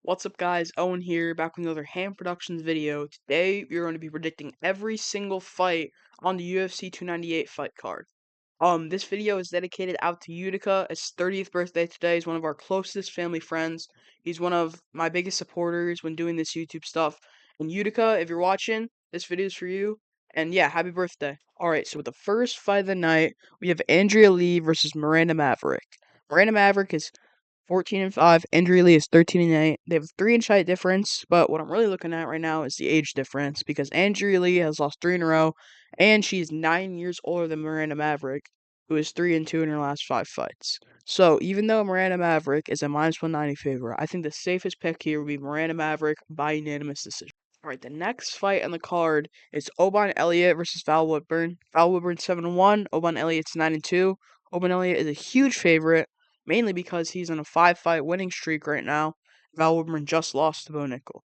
What's up guys, Owen here, back with another Ham Productions video. Today, we're going to be predicting every single fight on the UFC 298 fight card. This video is dedicated out to Utica. His 30th birthday today. He's one of our closest family friends. He's one of my biggest supporters when doing this YouTube stuff. And Utica, if you're watching, this video is for you. And yeah, happy birthday. Alright, so with the first fight of the night, we have Andrea Lee versus Miranda Maverick. Miranda Maverick is 14-5. Andrea Lee is 13-8. They have a 3-inch height difference, but what I'm really looking at right now is the age difference because Andrea Lee has lost 3 in a row, and she's 9 years older than Miranda Maverick, who is 3-2 in her last 5 fights. So even though Miranda Maverick is a -190 favorite, I think the safest pick here would be Miranda Maverick by unanimous decision. Alright, the next fight on the card is Oban Elliott versus Val Woodburn. Val Woodburn's 7-1, Oban Elliott's 9-2. Oban Elliott is a huge favorite, mainly because he's on a 5-fight winning streak right now. Val Woodburn just lost to Bo Nickel.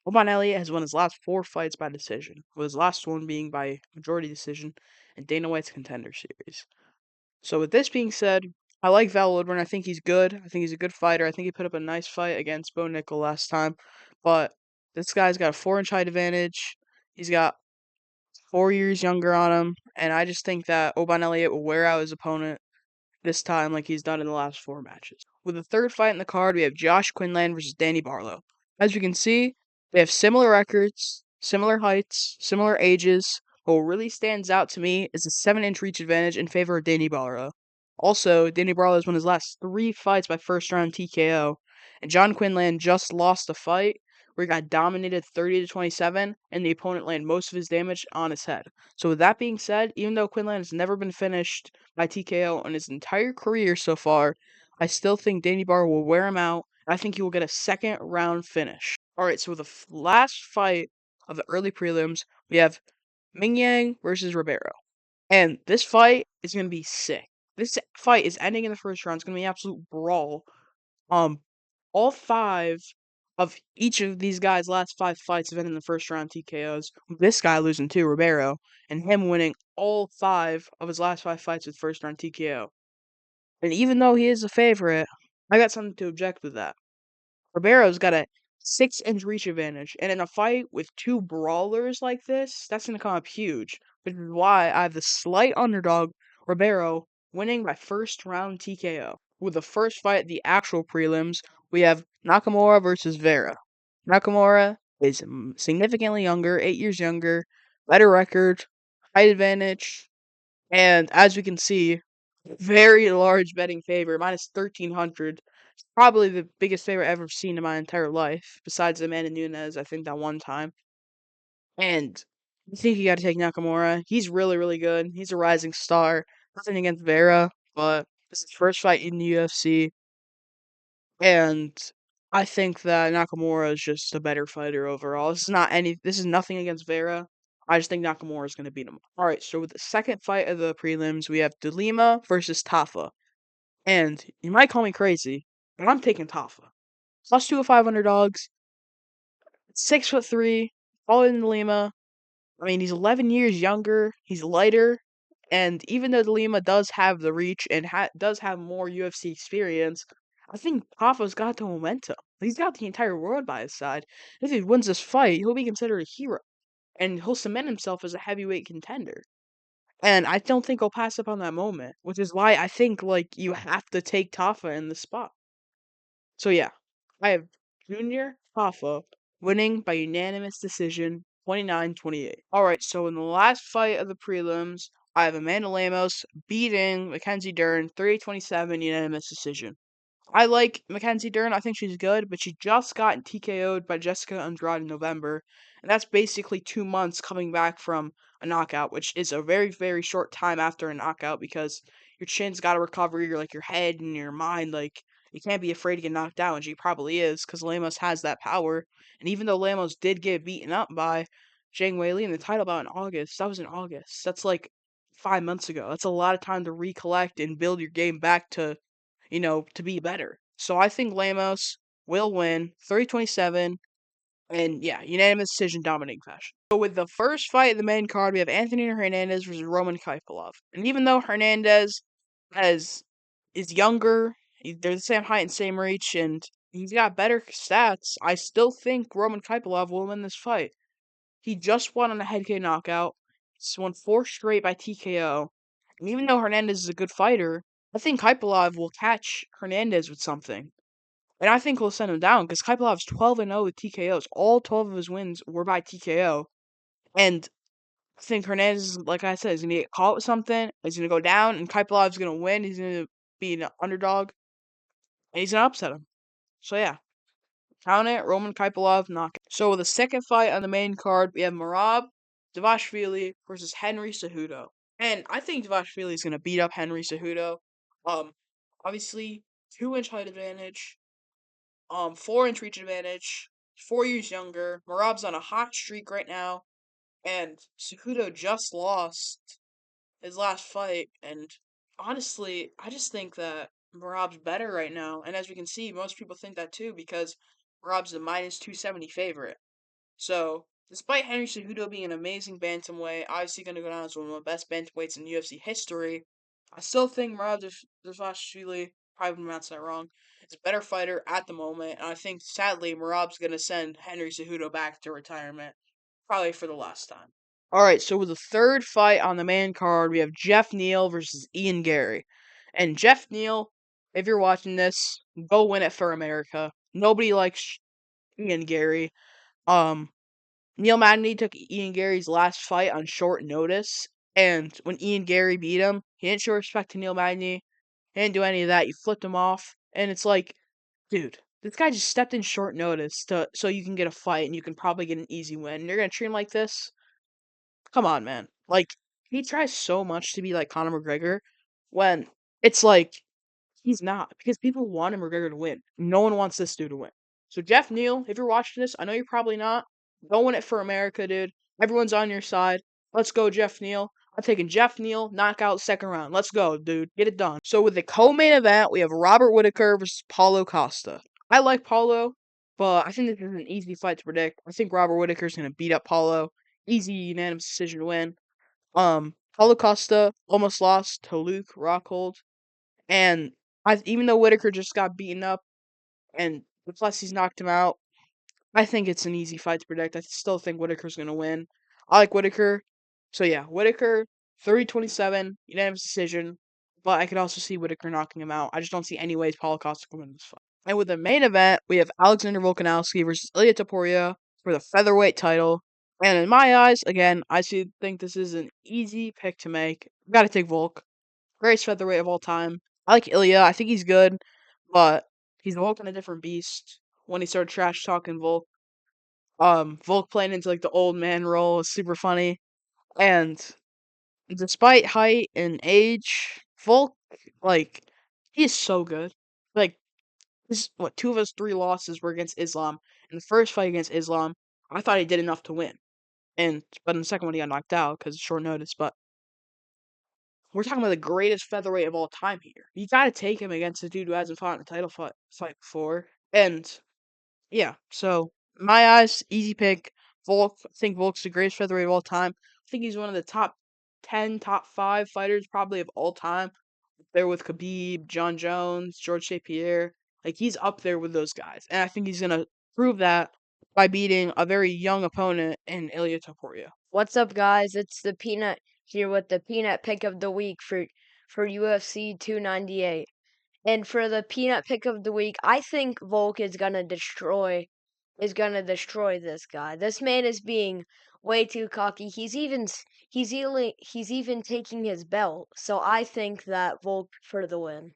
Oban Elliott has won his last 4 fights by decision, with his last one being by majority decision in Dana White's Contender Series. So with this being said, I like Val Woodburn. I think he's good. I think he's a good fighter. I think he put up a nice fight against Bo Nickel last time. But this guy's got a 4-inch height advantage. He's got 4 years younger on him. And I just think that Oban Elliott will wear out his opponent this time like he's done in the last 4 matches. With the third fight in the card, we have Josh Quinlan versus Danny Barlow. As you can see, they have similar records, similar heights, similar ages. But what really stands out to me is the 7-inch reach advantage in favor of Danny Barlow. Also, Danny Barlow has won his last 3 fights by first round TKO, and John Quinlan just lost a fight where he got dominated 30-27, and the opponent landed most of his damage on his head. So with that being said, even though Quinlan has never been finished by TKO in his entire career so far, I still think Danny Barlow will wear him out. I think he will get a second round finish. Alright, so the last fight of the early prelims, we have Ming Yang versus Ribeiro. And this fight is going to be sick. This fight is ending in the first round. It's going to be an absolute brawl. Um, all 5 of each of these guys' last 5 fights have been in the first round TKOs. This guy losing to Ribeiro, and him winning all 5 of his last 5 fights with first round TKO. And even though he is a favorite, I got something to object with that. Ribeiro's got a 6-inch reach advantage, and in a fight with 2 brawlers like this, that's going to come up huge, which is why I have the slight underdog, Ribeiro, winning by first round TKO. With the first fight, the actual prelims, we have Nakamura versus Vera. Nakamura is significantly younger, 8 years younger, better record, height advantage, and as we can see, very large betting favor, -1,300. Probably the biggest favorite I've ever seen in my entire life, besides Amanda Nunes, I think that one time. And I think you gotta take Nakamura. He's really, really good. He's a rising star. Nothing against Vera, but this is his first fight in the UFC. And I think that Nakamura is just a better fighter overall. This is nothing against Vera. I just think Nakamura is gonna beat him. Alright, so with the second fight of the prelims, we have DeLima versus Tafa. And you might call me crazy, but I'm taking Tafa. Plus 205 underdogs, 6'3", taller than Lima. I mean, he's 11 years younger. He's lighter, and even though Lima does have the reach and does have more UFC experience, I think Tafa's got the momentum. He's got the entire world by his side. If he wins this fight, he'll be considered a hero, and he'll cement himself as a heavyweight contender. And I don't think he'll pass up on that moment, which is why I think you have to take Tafa in the spot. So yeah, I have Junior Hoffa winning by unanimous decision, 29-28. Alright, so in the last fight of the prelims, I have Amanda Lemos beating Mackenzie Dern, 30-27 unanimous decision. I like Mackenzie Dern. I think she's good, but she just got TKO'd by Jessica Andrade in November, and that's basically 2 months coming back from a knockout, which is a very, very short time after a knockout because your chin's got to recover, your head and your mind. You can't be afraid to get knocked out, and she probably is because Lemos has that power. And even though Lemos did get beaten up by Zhang Weili in the title bout in August, that was in August. That's 5 months ago. That's a lot of time to recollect and build your game back to be better. So I think Lemos will win 30-27, and yeah, unanimous decision dominating fashion. So with the first fight of the main card, we have Anthony Hernandez versus Roman Kaipolov. And even though Hernandez is younger, they're the same height and same reach, and He's got better stats. I still think Roman Kopylov will win this fight. He just won on a head kick knockout. He's won 4 straight by TKO. And even though Hernandez is a good fighter, I think Kopylov will catch Hernandez with something. And I think he'll send him down because Kopylov's 12-0 with TKOs. All 12 of his wins were by TKO. And I think Hernandez, like I said, is going to get caught with something. He's going to go down, and Kopylov's going to win. He's going to be an underdog, and he's going to upset him. So, yeah. Count it, Roman Kopylov knockout. So the second fight on the main card, we have Merab Dvalishvili versus Henry Cejudo. And I think Dvalishvili is going to beat up Henry Cejudo. Um, Obviously, 2-inch height advantage, 4-inch reach advantage, 4 years younger. Merab's on a hot streak right now, and Cejudo just lost his last fight. And honestly, I just think that Merab's better right now. And as we can see, most people think that too because Merab's the minus 270 favorite. So, despite Henry Cejudo being an amazing bantamweight, obviously going to go down as one of the best bantamweights in UFC history, I still think Merab Dvalishvili, probably pronounced that wrong, is a better fighter at the moment. And I think, sadly, Merab's going to send Henry Cejudo back to retirement, probably for the last time. All right, so with the third fight on the main card, we have Jeff Neal versus Ian Gary. And Jeff Neal, if you're watching this, go win it for America. Nobody likes Ian Gary. Um, Neil Magny took Ian Gary's last fight on short notice, and when Ian Gary beat him, he didn't show respect to Neil Magny. He didn't do any of that. You flipped him off, and it's like, dude, this guy just stepped in short notice so you can get a fight and you can probably get an easy win. And you're gonna treat him like this? Come on, man. Like, he tries so much to be like Conor McGregor when it's like he's not, because people want McGregor to win. No one wants this dude to win. So Jeff Neal, if you're watching this, I know you're probably not. Go win it for America, dude. Everyone's on your side. Let's go, Jeff Neal. I'm taking Jeff Neal, knockout second round. Let's go, dude. Get it done. So with the co-main event, we have Robert Whittaker versus Paulo Costa. I like Paulo, but I think this is an easy fight to predict. I think Robert Whittaker's gonna beat up Paulo. Easy unanimous decision win. Paulo Costa almost lost to Luke Rockhold. And even though Whittaker just got beaten up and Duplessis knocked him out, I think it's an easy fight to predict. I still think Whittaker's going to win. I like Whittaker. So yeah, Whittaker, 30-27, unanimous decision. But I could also see Whittaker knocking him out. I just don't see any ways Paulo Costa can win this fight. And with the main event, we have Alexander Volkanovski versus Ilia Topuria for the featherweight title. And in my eyes, again, think this is an easy pick to make. Got to take Volk. Greatest featherweight of all time. I like Ilya. I think he's good, but he's Volk in a different beast. When he started trash talking Volk, Volk playing into like the old man role is super funny. And despite height and age, Volk, like, he is so good. Like, two of his 3 losses were against Islam. In the first fight against Islam, I thought he did enough to win, but in the second one he got knocked out because of short notice. But we're talking about the greatest featherweight of all time here. You gotta take him against a dude who hasn't fought in a title fight before. And yeah, so my eyes, easy pick. Volk. I think Volk's the greatest featherweight of all time. I think he's one of the top 10, top 5 fighters probably of all time. There with Khabib, John Jones, George St. Pierre. Like, he's up there with those guys. And I think he's gonna prove that by beating a very young opponent in Ilia Topuria. What's up, guys? It's the Peanut here with the Peanut Pick of the Week for UFC 298. And for the Peanut Pick of the Week, I think Volk is gonna destroy this guy. This man is being way too cocky. He's even taking his belt. So I think that Volk for the win.